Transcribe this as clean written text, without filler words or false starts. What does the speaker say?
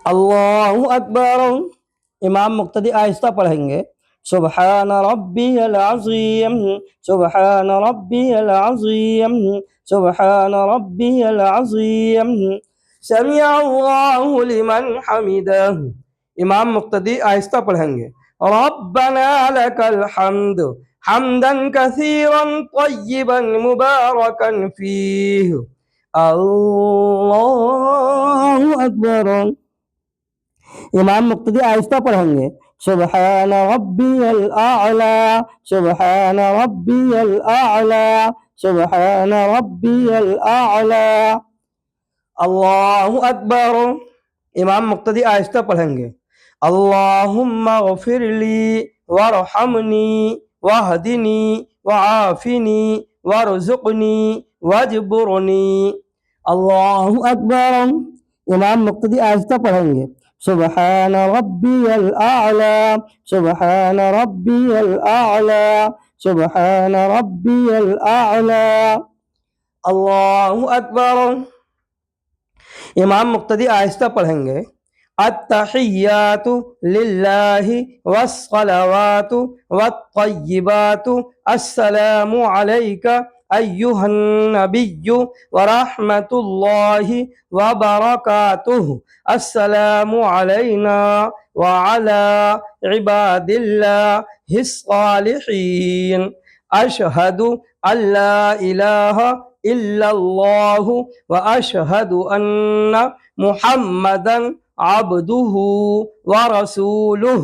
अल्लाहु अकबर। इमाम मुक्तदी आहिस्ता पढ़ेंगे। सुबहान रब्बियल अज़ीम, सुबहान रब्बियल अज़ीम, सुबहान रब्बियल अज़ीम। समिअ अल्लाहु लिमन हमिदह। इमाम मुक्तदी आहिस्ता पढ़ेंगे। रब्बना लकल हम्द, हम्दन कसीरन तय्यिबन मुबारकन फीह। अल्लाहु अकबर। इमाम मुक्तदी आहिस्ता पढ़ेंगे। सुबहान रब्बियल आला, सुबहान रब्बियल आला, सुबहान रब्बियल आला। अल्लाहु अकबर। इमाम मुक्तदी आहिस्ता पढ़ेंगे। अल्लाहुम्मा गफिरली वरहमनी वहदिनी वआफिनी वरजुकनी वजबुरनी। अल्लाहु अकबर। इमाम मुक्तदी आहिस्ता पढ़ेंगे। सुबहान रब्बियल आला, सुबहान रब्बियल आला, सुबहान रब्बियल आला। अल्लाहु अकबर। इमाम मुक्तदी आहिस्ता पढ़ेंगे। अत्तहिय्यातु लिल्लाहि वस्सलावातु वत्तय्यिबातु अस्सलामु अलैका अय्युहन नबिय्यु व रहमतुल्लाहि व बरकातुहु। अस्सलामु अलैना व अला इबादिल्लाहिस सालिहीन। अशहदु अल्ला इलाहा इल्लल्लाहु व अशहदु अन्ना मुहम्मदन अब्दुहु व रसूलुहु।